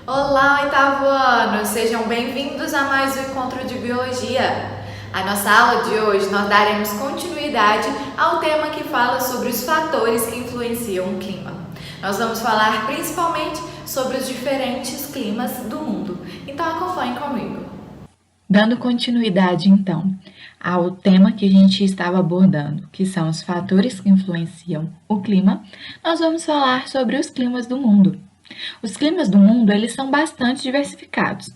Olá, oitavo ano! Sejam bem-vindos a mais um encontro de biologia. A nossa aula de hoje nós daremos continuidade ao tema que fala sobre os fatores que influenciam o clima. Nós vamos falar principalmente sobre os diferentes climas do mundo. Então acompanhe comigo. Dando continuidade, então, ao tema que a gente estava abordando, que são os fatores que influenciam o clima, nós vamos falar sobre os climas do mundo. Os climas do mundo, eles são bastante diversificados,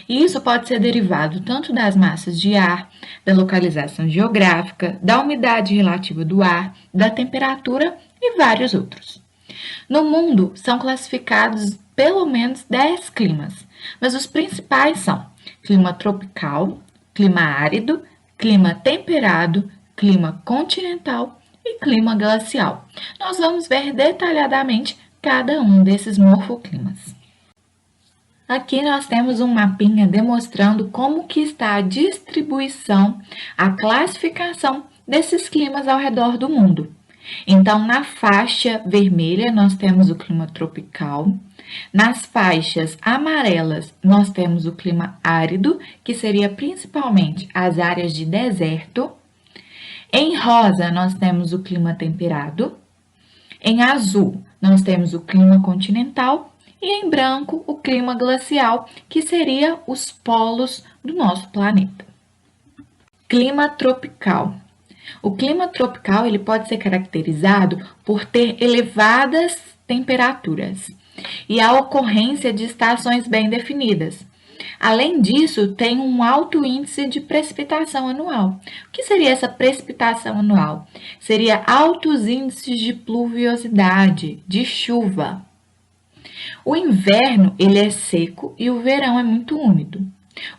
e isso pode ser derivado tanto das massas de ar, da localização geográfica, da umidade relativa do ar, da temperatura e vários outros. No mundo, são classificados pelo menos 10 climas, mas os principais são clima tropical, clima árido, clima temperado, clima continental e clima glacial. Nós vamos ver detalhadamente cada um desses morfoclimas. Aqui nós temos um mapinha demonstrando como que está a distribuição, a classificação desses climas ao redor do mundo. Então, na faixa vermelha, nós temos o clima tropical. Nas faixas amarelas, nós temos o clima árido, que seria principalmente as áreas de deserto. Em rosa, nós temos o clima temperado. Em azul, nós temos o clima continental. E em branco, o clima glacial, que seria os polos do nosso planeta. Clima tropical. O clima tropical ele pode ser caracterizado por ter elevadas temperaturas e a ocorrência de estações bem definidas. Além disso, tem um alto índice de precipitação anual. O que seria essa precipitação anual? Seria altos índices de pluviosidade, de chuva. O inverno ele é seco e o verão é muito úmido.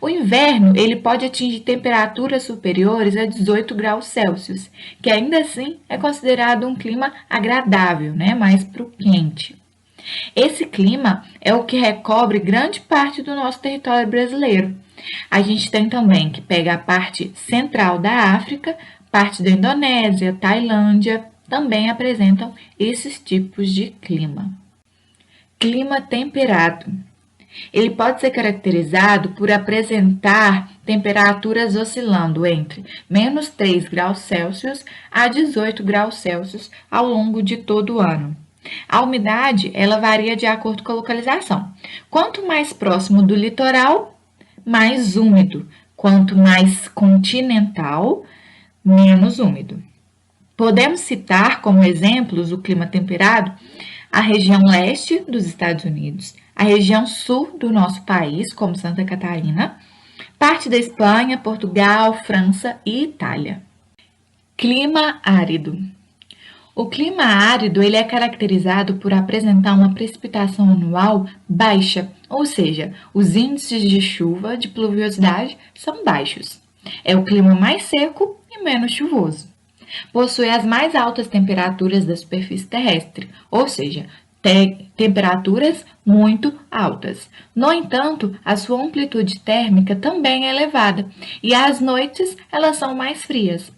O inverno ele pode atingir temperaturas superiores a 18 graus Celsius, que ainda assim é considerado um clima agradável, né? Mais para o quente. Esse clima é o que recobre grande parte do nosso território brasileiro. A gente tem também que pega a parte central da África, parte da Indonésia, Tailândia, também apresentam esses tipos de clima. Clima temperado. Ele pode ser caracterizado por apresentar temperaturas oscilando entre menos 3 graus Celsius a 18 graus Celsius ao longo de todo o ano. A umidade ela varia de acordo com a localização. Quanto mais próximo do litoral, mais úmido. Quanto mais continental, menos úmido. Podemos citar como exemplos o clima temperado a região leste dos Estados Unidos, a região sul do nosso país, como Santa Catarina, parte da Espanha, Portugal, França e Itália. Clima árido. O clima árido ele é caracterizado por apresentar uma precipitação anual baixa, ou seja, os índices de chuva, de pluviosidade, são baixos. É o clima mais seco e menos chuvoso. Possui as mais altas temperaturas da superfície terrestre, ou seja, temperaturas muito altas. No entanto, a sua amplitude térmica também é elevada e as noites elas são mais frias.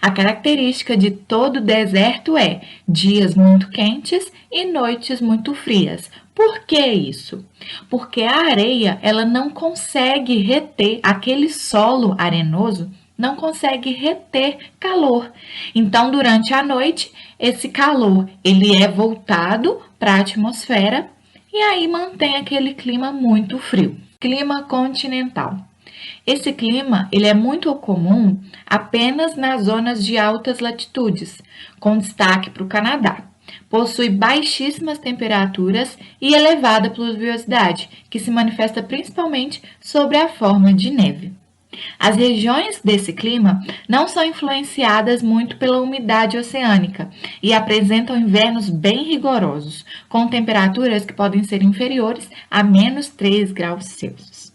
A característica de todo deserto é dias muito quentes e noites muito frias. Por que isso? Porque a areia ela não consegue reter aquele solo arenoso não consegue reter calor. Então, durante a noite, esse calor ele é voltado para a atmosfera e aí mantém aquele clima muito frio. Clima continental. Esse clima ele é muito comum apenas nas zonas de altas latitudes, com destaque para o Canadá. Possui baixíssimas temperaturas e elevada pluviosidade, que se manifesta principalmente sobre a forma de neve. As regiões desse clima não são influenciadas muito pela umidade oceânica e apresentam invernos bem rigorosos, com temperaturas que podem ser inferiores a menos 3 graus Celsius.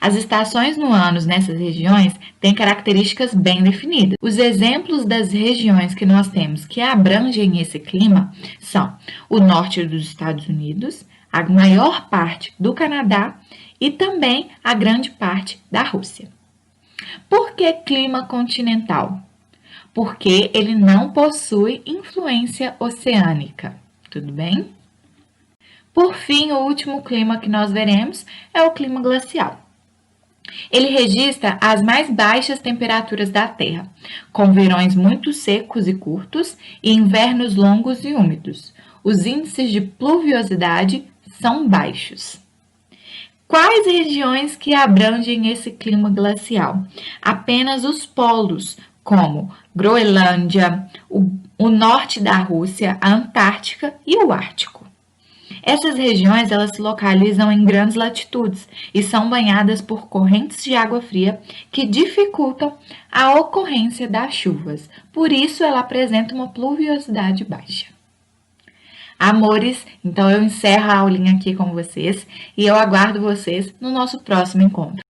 As estações no ano nessas regiões têm características bem definidas. Os exemplos das regiões que nós temos que abrangem esse clima são o norte dos Estados Unidos, a maior parte do Canadá e também a grande parte da Rússia. Por que clima continental? Porque ele não possui influência oceânica, tudo bem? Por fim, o último clima que nós veremos é o clima glacial. Ele registra as mais baixas temperaturas da Terra, com verões muito secos e curtos e invernos longos e úmidos. Os índices de pluviosidade são baixos. Quais regiões que abrangem esse clima glacial? Apenas os polos, como Groenlândia, o norte da Rússia, a Antártica e o Ártico. Essas regiões elas se localizam em grandes latitudes e são banhadas por correntes de água fria que dificultam a ocorrência das chuvas. Por isso, ela apresenta uma pluviosidade baixa. Amores, então eu encerro a aulinha aqui com vocês e eu aguardo vocês no nosso próximo encontro.